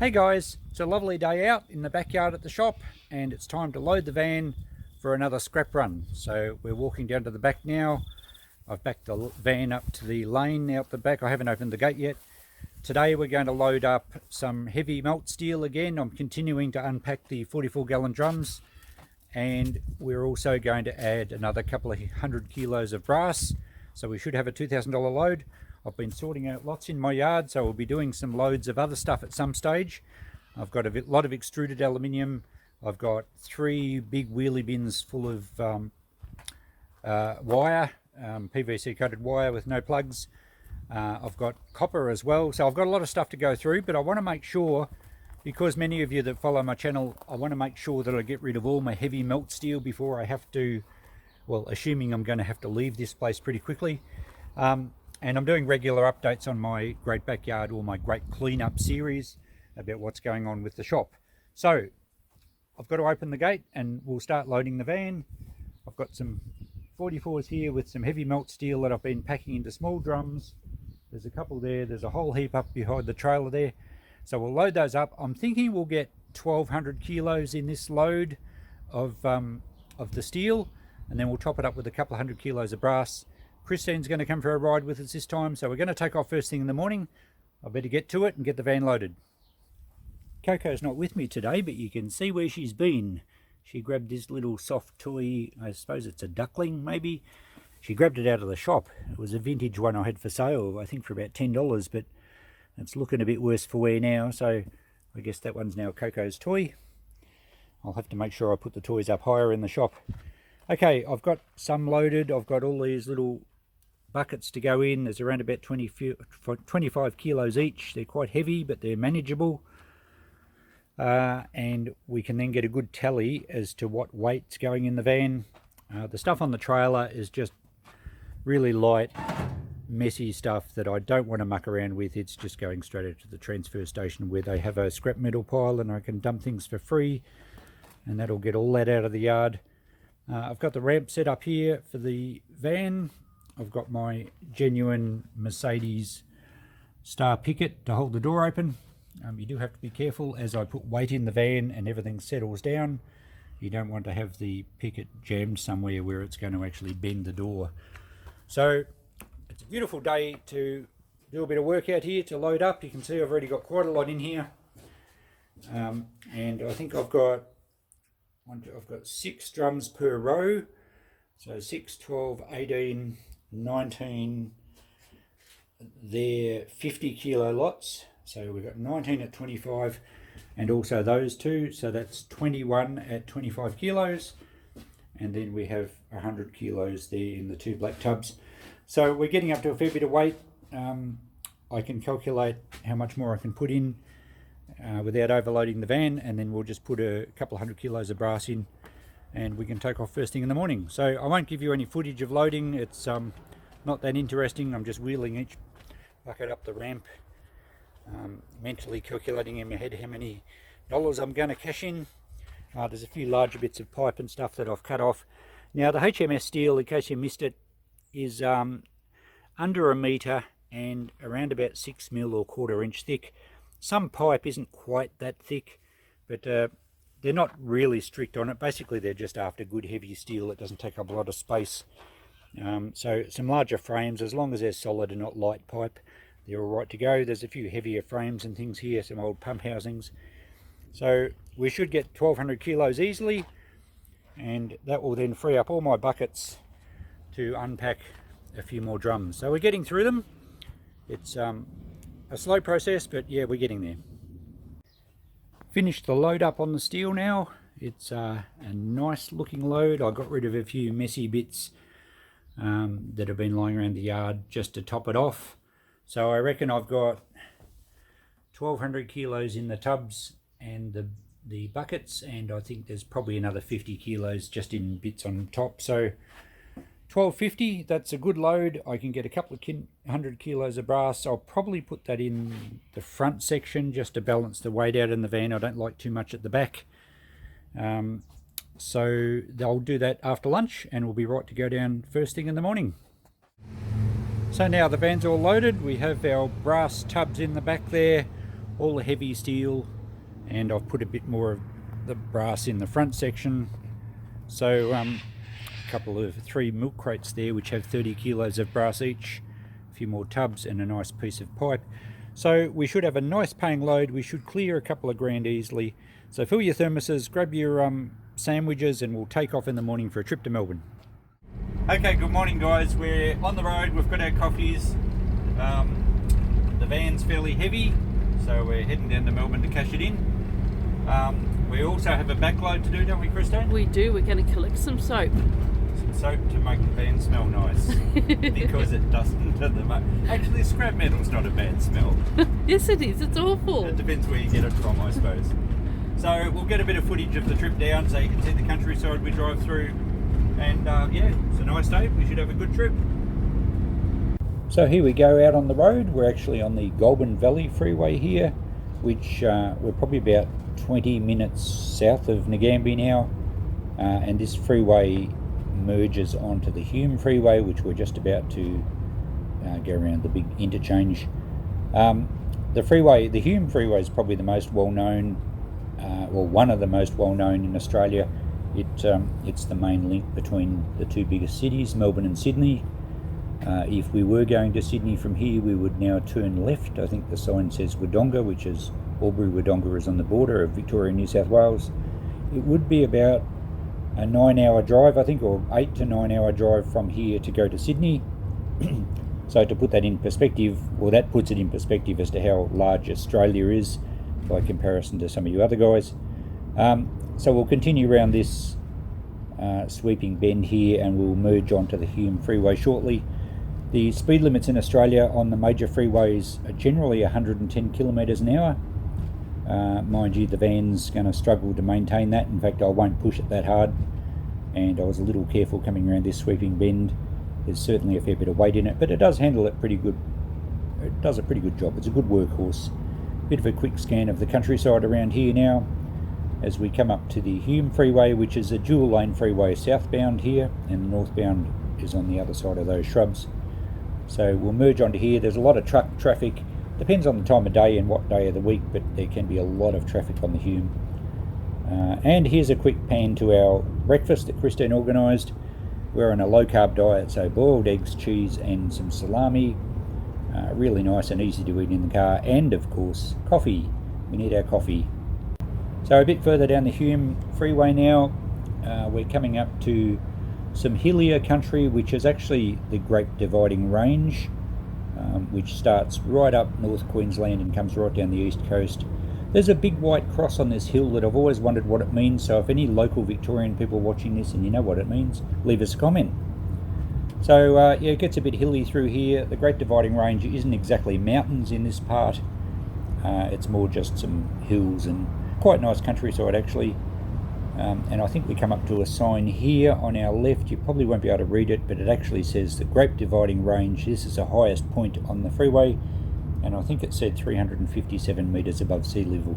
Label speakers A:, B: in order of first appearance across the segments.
A: Hey guys, it's a lovely day out in the backyard at the shop and it's time to load the van for another scrap run. So we're walking down to the back now. I've backed the van up to the lane out the back. I haven't opened the gate yet. Today we're going to load up some heavy melt steel again. I'm continuing to unpack the 44-gallon drums, and we're also going to add another couple of 100 kilos of brass. So we should have a $2,000 load. I've been sorting out lots in my yard, so we'll be doing some loads of other stuff at some stage. I've got a lot of extruded aluminium. I've got 3 big wheelie bins full of wire, PVC coated wire with no plugs. I've got copper as well, so I've got a lot of stuff to go through, but I want to make sure, because many of you that follow my channel, I want to make sure that I get rid of all my heavy melt steel before I have to, well, assuming I'm going to have to leave this place pretty quickly. And I'm doing regular updates on my Great Backyard or my Great Cleanup series about what's going on with the shop. So I've got to open the gate and we'll start loading the van. I've got some 44s here with some heavy melt steel that I've been packing into small drums. There's a couple there. There's a whole heap up behind the trailer there. So we'll load those up. I'm thinking we'll get 1,200 kilos in this load of the steel, and then we'll top it up with a couple of 100 kilos of brass. Christine's going to come for a ride with us this time, so we're going to take off first thing in the morning. I better get to it and get the van loaded. Coco's not with me today, but you can see where she's been. She grabbed this little soft toy, I suppose it's a duckling maybe. She grabbed it out of the shop. It was a vintage one I had for sale, I think for about $10, but it's looking a bit worse for wear now, so I guess that one's now Coco's toy. I'll have to make sure I put the toys up higher in the shop. Okay, I've got some loaded. I've got all these little buckets to go in. There's around about 25 kilos each. They're quite heavy, but they're manageable. And we can then get a good tally as to what weight's going in the van. The stuff on the trailer is just really light, messy stuff that I don't want to muck around with. It's just going straight out to the transfer station where they have a scrap metal pile and I can dump things for free, and that'll get all that out of the yard. I've got the ramp set up here for the van. I've got my genuine Mercedes star picket to hold the door open. You do have to be careful as I put weight in the van and everything settles down. You don't want to have the picket jammed somewhere where it's going to actually bend the door. So it's a beautiful day to do a bit of work out here to load up. You can see I've already got quite a lot in here. And I think I've got 6 drums per row. So 6, 12, 18, 19, they're 50 kilo lots. So we've got 19 at 25 and also those two. So that's 21 at 25 kilos. And then we have 100 kilos there in the 2 black tubs. So we're getting up to a fair bit of weight. I can calculate how much more I can put in without overloading the van, and then we'll just put a couple of 100 kilos of brass in and we can take off first thing in the morning. So I won't give you any footage of loading. It's not that interesting. I'm just wheeling each bucket up the ramp, mentally calculating in my head how many dollars I'm going to cash in. There's a few larger bits of pipe and stuff that I've cut off. Now the HMS steel, in case you missed it, is under 1 metre and around about 6 mil or 1/4 inch thick. Some pipe isn't quite that thick, but they're not really strict on it. Basically they're just after good heavy steel that doesn't take up a lot of space. So some larger frames, as long as they're solid and not light pipe, they're all right to go. There's a few heavier frames and things here, some old pump housings. So we should get 1,200 kilos easily, and that will then free up all my buckets to unpack a few more drums. So we're getting through them. It's a slow process, but yeah, we're getting there. Finished the load up on the steel now. It's a nice looking load. I got rid of a few messy bits that have been lying around the yard just to top it off. So I reckon I've got 1,200 kilos in the tubs and the buckets, and I think there's probably another 50 kilos just in bits on top. So 1,250, that's a good load. I can get a couple of 100 kilos of brass. I'll probably put that in the front section just to balance the weight out in the van. I don't like too much at the back. So I'll do that after lunch and we'll be right to go down first thing in the morning. So now the van's all loaded. We have our brass tubs in the back there, all the heavy steel, and I've put a bit more of the brass in the front section. So a couple of 3 milk crates there which have 30 kilos of brass each, a few more tubs and a nice piece of pipe. So we should have a nice paying load. We should clear a couple of grand easily. So fill your thermoses, grab your sandwiches, and we'll take off in the morning for a trip to Melbourne. Okay, good morning guys. We're on the road, we've got our coffees. The van's fairly heavy, so we're heading down to Melbourne to cash it in. We also have a backload to do, don't we, Christine?
B: We do. We're going to collect some soap.
A: Some soap to make the van smell nice. Because it doesn't at the moment. Actually, scrap metal's not a bad smell.
B: Yes, it is. It's awful.
A: It depends where you get it from, I suppose. So we'll get a bit of footage of the trip down so you can see the countryside we drive through. And yeah, it's a nice day. We should have a good trip. So here we go out on the road. We're actually on the Goulburn Valley Freeway here, which we're probably about 20 minutes south of Ngambie now, and this freeway merges onto the Hume Freeway, which we're just about to go around the big interchange. The Hume Freeway is probably the most well-known, or one of the most well-known in Australia. It's the main link between the 2 biggest cities, Melbourne and Sydney. If we were going to Sydney from here, we would now turn left. I think the sign says Wodonga, which is Albury-Wodonga is on the border of Victoria and New South Wales. It would be about a 9-hour drive, I think, or 8 to 9 hour drive from here to go to Sydney. So to put that in perspective, well, that puts it in perspective as to how large Australia is by comparison to some of you other guys. So we'll continue around this sweeping bend here, and we'll merge onto the Hume Freeway shortly. The speed limits in Australia on the major freeways are generally 110 kilometres an hour. Mind you, the van's going to struggle to maintain that. In fact, I won't push it that hard, and I was a little careful coming around this sweeping bend. There's certainly a fair bit of weight in it, but it does handle it pretty good. It does a pretty good job. It's a good workhorse. Bit of a quick scan of the countryside around here now as we come up to the Hume Freeway, which is a dual lane freeway southbound here, and the northbound is on the other side of those shrubs. So we'll merge onto here. There's a lot of truck traffic. Depends on the time of day and what day of the week, but there can be a lot of traffic on the Hume. And here's a quick pan to our breakfast that Christine organised. We're on a low-carb diet, so boiled eggs, cheese and some salami. Really nice and easy to eat in the car. And, of course, coffee. We need our coffee. So a bit further down the Hume Freeway now, we're coming up to some hillier country, which is actually the Great Dividing Range, which starts right up North Queensland and comes right down the east coast. There's a big white cross on this hill that I've always wondered what it means, so if any local Victorian people watching this and you know what it means, leave us a comment. So yeah, it gets a bit hilly through here. The Great Dividing Range isn't exactly mountains in this part, it's more just some hills and quite nice countryside actually. And I think we come up to a sign here on our left. You probably won't be able to read it, but it actually says the Great Dividing Range. This is the highest point on the freeway, and I think it said 357 metres above sea level.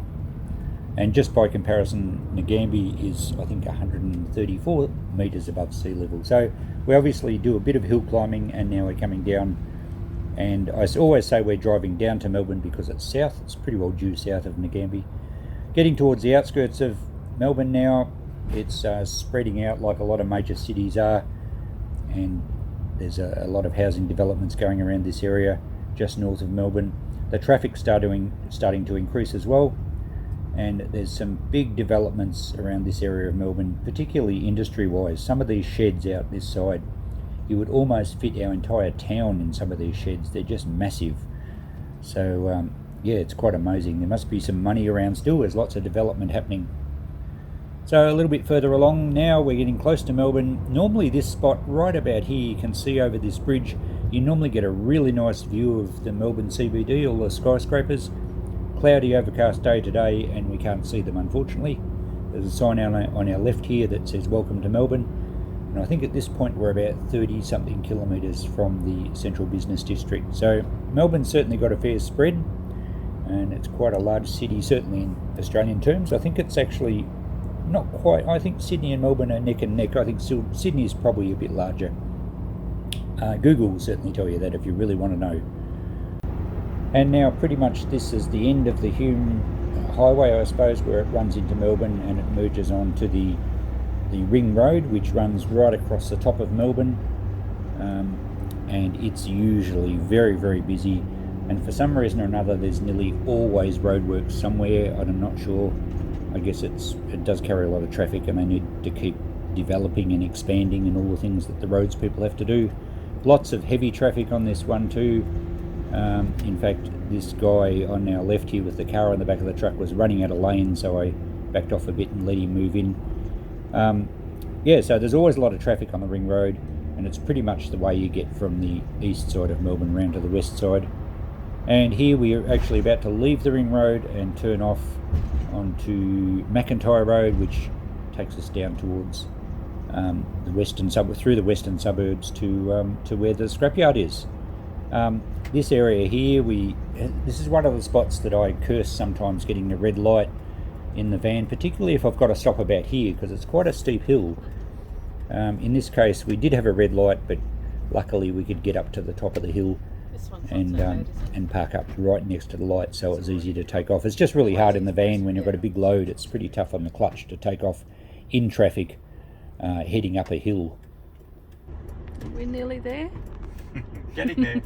A: And just by comparison, Ngambie is, I think, 134 metres above sea level. So we obviously do a bit of hill climbing, and now we're coming down. And I always say we're driving down to Melbourne because it's south. It's pretty well due south of Ngambie. Getting towards the outskirts of Melbourne now. It's spreading out like a lot of major cities are, and there's a lot of housing developments going around this area just north of Melbourne. The traffic's starting to increase as well, and there's some big developments around this area of Melbourne, particularly industry-wise. Some of these sheds out this side, you would almost fit our entire town in some of these sheds. They're just massive. So yeah, it's quite amazing. There must be some money around still. There's lots of development happening. So a little bit further along now, we're getting close to Melbourne. Normally this spot right about here, you can see over this bridge, you normally get a really nice view of the Melbourne CBD, all the skyscrapers. Cloudy, overcast day today, and we can't see them unfortunately. There's a sign on our left here that says welcome to Melbourne, and I think at this point we're about 30 something kilometres from the central business district. So Melbourne's certainly got a fair spread, and it's quite a large city, certainly in Australian terms. I think it's actually not quite. I think Sydney and Melbourne are neck and neck. I think Sydney is probably a bit larger. Google will certainly tell you that if you really want to know. And now pretty much this is the end of the Hume Highway, I suppose, where it runs into Melbourne and it merges on to the ring road, which runs right across the top of Melbourne. And it's usually very, very busy, and for some reason or another there's nearly always roadworks somewhere. I'm not sure. I guess it does carry a lot of traffic, and they need to keep developing and expanding and all the things that the roads people have to do. Lots of heavy traffic on this one too. In fact, this guy on our left here with the car on the back of the truck was running out of lane, so I backed off a bit and let him move in. Yeah, so there's always a lot of traffic on the ring road, and it's pretty much the way you get from the east side of Melbourne round to the west side. And here we are actually about to leave the ring road and turn off onto McIntyre Road, which takes us down towards the western through the western suburbs to where the scrapyard is. This area here, this is one of the spots that I curse sometimes, getting the red light in the van, particularly if I've got to stop about here, because it's quite a steep hill. In this case we did have a red light, but luckily we could get up to the top of the hill and park up right next to the light, so it was easy to take off. It's just really hard in the van when you've got a big load. It's pretty tough on the clutch to take off in traffic heading up a hill.
B: We're nearly there.
A: Getting there.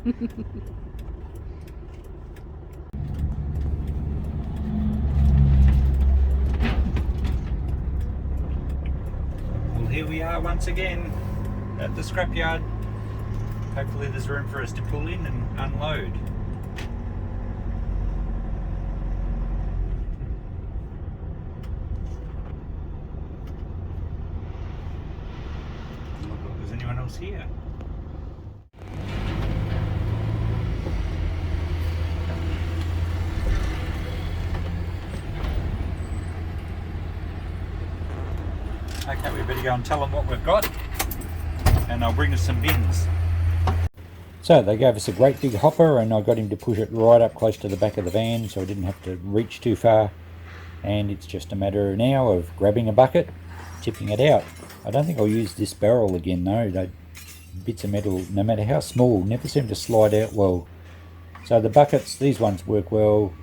A: Well, here we are once again at the scrapyard. Hopefully there's room for us to pull in and unload. Look if there's anyone else here. Okay, we better go and tell them what we've got, and they'll bring us some bins. So they gave us a great big hopper, and I got him to push it right up close to the back of the van so I didn't have to reach too far. And it's just a matter now of grabbing a bucket, tipping it out. I don't think I'll use this barrel again though. They bits of metal, no matter how small, never seem to slide out well. So the buckets, these ones work well.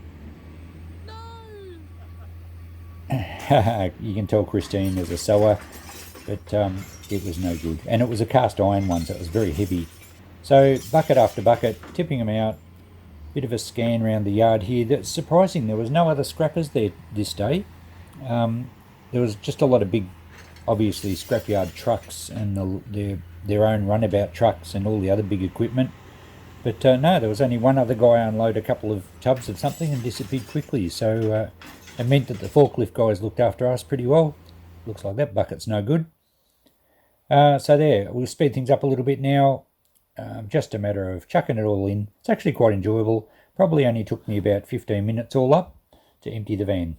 A: You can tell Christine is a sewer, but it was no good. And it was a cast iron one, so it was very heavy. So bucket after bucket, tipping them out. Bit of a scan around the yard here. That's surprising, there was no other scrappers there this day. There was just a lot of big, obviously, scrapyard trucks and their own runabout trucks and all the other big equipment. But no, there was only one other guy unload a couple of tubs of something and disappeared quickly. So it meant that the forklift guys looked after us pretty well. Looks like that bucket's no good. So there, we'll speed things up a little bit now. Just a matter of chucking it all in. It's actually quite enjoyable. Probably only took me about 15 minutes all up to empty the van.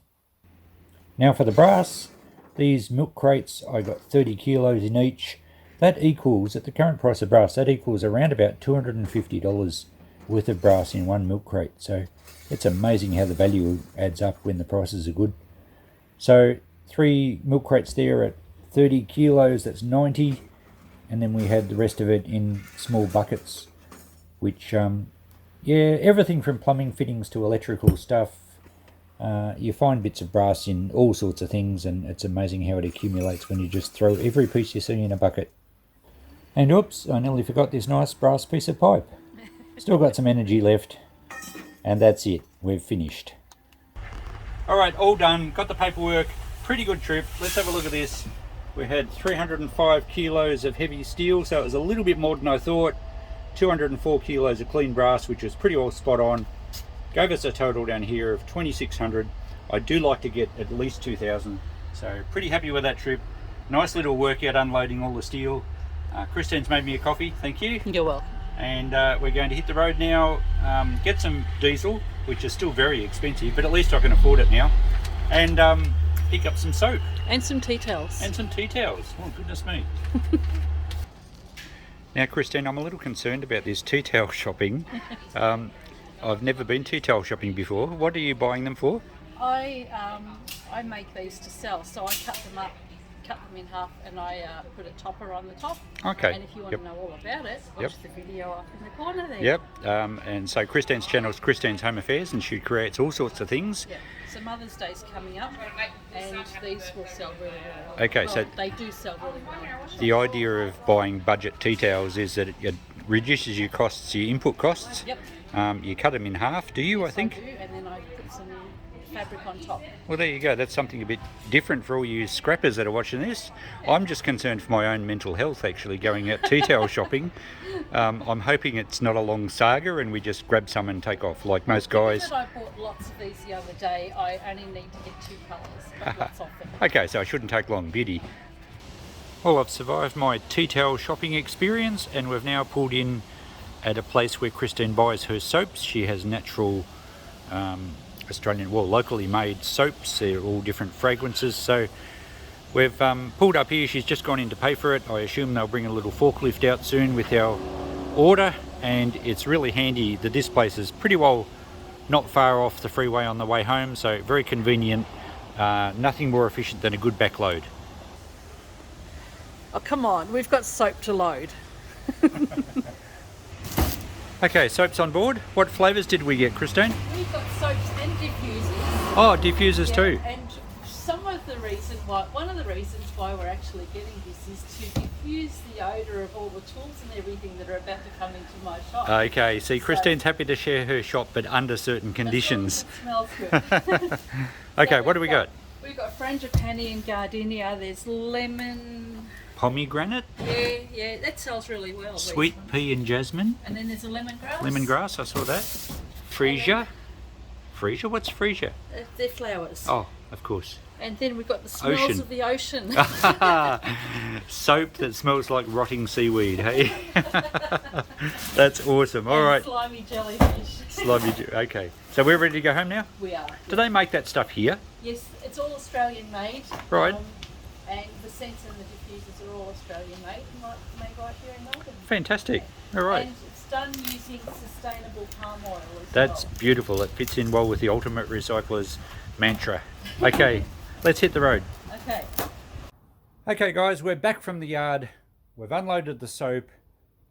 A: Now for the brass, these milk crates, I got 30 kilos in each. That equals, at the current price of brass, that equals around about $250 worth of brass in one milk crate. So it's amazing how the value adds up when the prices are good. So 3 milk crates there at 30 kilos, that's 90. And then we had the rest of it in small buckets, which, yeah, everything from plumbing fittings to electrical stuff. You find bits of brass in all sorts of things, and it's amazing how it accumulates when you just throw every piece you see in a bucket. And oops, I nearly forgot this nice brass piece of pipe. Still got some energy left, and that's it. We've finished. All right, all done. Got the paperwork. Pretty good trip. Let's have a look at this. We had 305 kilos of heavy steel, so it was a little bit more than I thought. 204 kilos of clean brass, which was pretty well spot on. Gave us a total down here of 2,600. I do like to get at least 2,000, so pretty happy with that trip. Nice little workout unloading all the steel. Christine's made me a coffee, thank you.
B: You're welcome.
A: And we're going to hit the road now, get some diesel, which is still very expensive, but at least I can afford it now. And pick up some soap.
B: And some tea towels.
A: And some tea towels. Oh, goodness me. Now, Christine, I'm a little concerned about this tea towel shopping. I've never been tea towel shopping before. What are you buying them for?
B: I make these to sell, so I cut them up cut them in half, and I put a topper on the top.
A: Okay.
B: And if you want to know all about it, watch the video up in the corner there.
A: Yep. And so Christine's channel is Christine's Home Affairs, and she creates all sorts of things.
B: Yeah. So Mother's Day's coming up, and these will sell really well.
A: Okay,
B: well,
A: so
B: they do sell really well.
A: the idea of buying budget tea towels is that it reduces your costs, your input costs.
B: Yep.
A: You cut them in half, do you?
B: Yes,
A: I think.
B: I do, and then I put some fabric on top.
A: Well, there you go. That's something a bit different for all you scrappers that are watching this. I'm just concerned for my own mental health, actually, going out tea towel shopping. I'm hoping it's not a long saga and we just grab some and take off, like most guys.
B: I bought lots of these the other day. I only need to get 2 colours, but lots of them.
A: Okay, so it shouldn't take long. Beauty. Well, I've survived my tea towel shopping experience, and we've now pulled in at a place where Christine buys her soaps. She has natural Australian, well, locally made soaps. They're all different fragrances. So we've pulled up here. She's just gone in to pay for it. I assume they'll bring a little forklift out soon with our order, and it's really handy that this place is pretty well not far off the freeway on the way home, so very convenient. Nothing more efficient than a good back load.
B: Oh, come on, we've got soap to load.
A: Okay, soaps on board. What flavours did we get, Christine?
B: We've got soaps and diffusers.
A: Oh, diffusers too.
B: And some of the reason why, one of the reasons why we're actually getting this is to diffuse the odour of all the tools and everything that are about to come into my shop.
A: Okay, see, Christine's happy to share her shop, but under certain conditions.
B: It smells good.
A: Okay,
B: So
A: what do we got?
B: We've got frangipani and gardenia. There's lemon.
A: Pomegranate,
B: Yeah, that sells really well. these
A: sweet
B: ones.
A: pea and jasmine,
B: And then there's a lemongrass.
A: lemongrass, I saw that. Freesia. Freesia? What's freesia?
B: They're flowers.
A: Oh, of course.
B: And then we've got the smells
A: Ocean.
B: of the ocean.
A: Soap that smells like rotting seaweed, hey? That's awesome. All
B: And
A: right.
B: slimy jellyfish.
A: Okay. So we're ready to go home now?
B: We are.
A: Do they make that stuff here?
B: Yes, it's all Australian made.
A: Right.
B: And the scents and the diffusers are all Australian made, made right here in Melbourne.
A: Fantastic. All right.
B: And it's done using sustainable palm oil as
A: That's
B: well.
A: beautiful. It fits in well with the Ultimate Recycler's mantra. Okay, let's hit the road.
B: Okay.
A: Okay guys, we're back from the yard. We've unloaded the soap.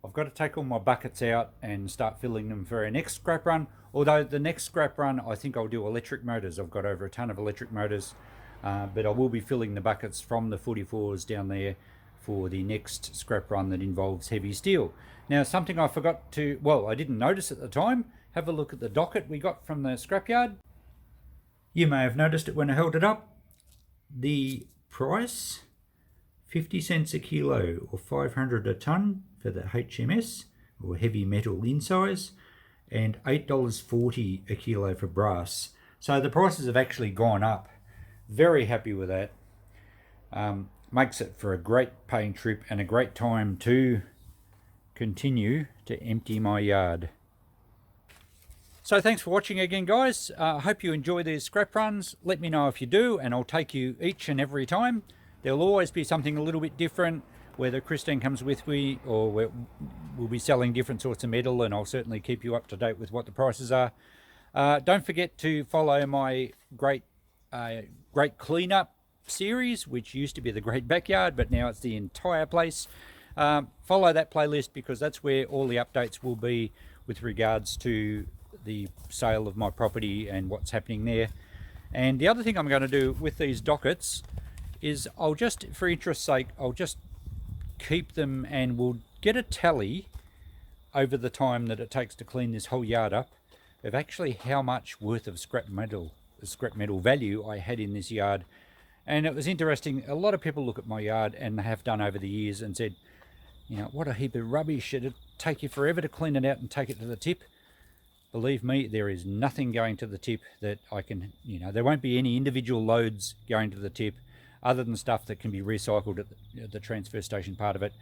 A: I've got to take all my buckets out and start filling them for our next scrap run. Although the next scrap run, I think I'll do electric motors. I've got over a ton of electric motors. But I will be filling the buckets from the 44s down there for the next scrap run that involves heavy steel. Now, something I forgot to, well, I didn't notice at the time. Have a look at the docket we got from the scrapyard. You may have noticed it when I held it up. The price, 50 cents a kilo or 500 a tonne for the HMS or heavy metal in size, and $8.40 a kilo for brass. So the prices have actually gone up. Very happy with that. Makes it for a great paint trip and a great time to continue to empty my yard. So thanks for watching again, guys. I hope you enjoy these scrap runs. Let me know if you do, and I'll take you each and every time. There'll always be something a little bit different, whether Christine comes with me or we'll be selling different sorts of metal, and I'll certainly keep you up to date with what the prices are. Don't forget to follow my great cleanup series, which used to be the Great Backyard, but now it's the entire place. Follow that playlist because that's where all the updates will be with regards to the sale of my property and what's happening there. And the other thing I'm going to do with these dockets is I'll just, for interest's sake, I'll just keep them and we'll get a tally over the time that it takes to clean this whole yard up of actually how much worth of scrap metal value I had in this yard. And it was interesting. A lot of people look at my yard, and they have done over the years, and said, you know, what a heap of rubbish. It'd take you forever to clean it out and take it to the tip. Believe me, there is nothing going to the tip that I can, you know, there won't be any individual loads going to the tip other than stuff that can be recycled at the transfer station part of it.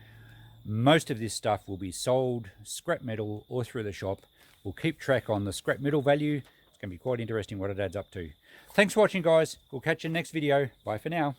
A: Most of this stuff will be sold scrap metal or through the shop. We'll keep track on the scrap metal value. It's going to be quite interesting what it adds up to. Thanks for watching, guys. We'll catch you in the next video. Bye for now.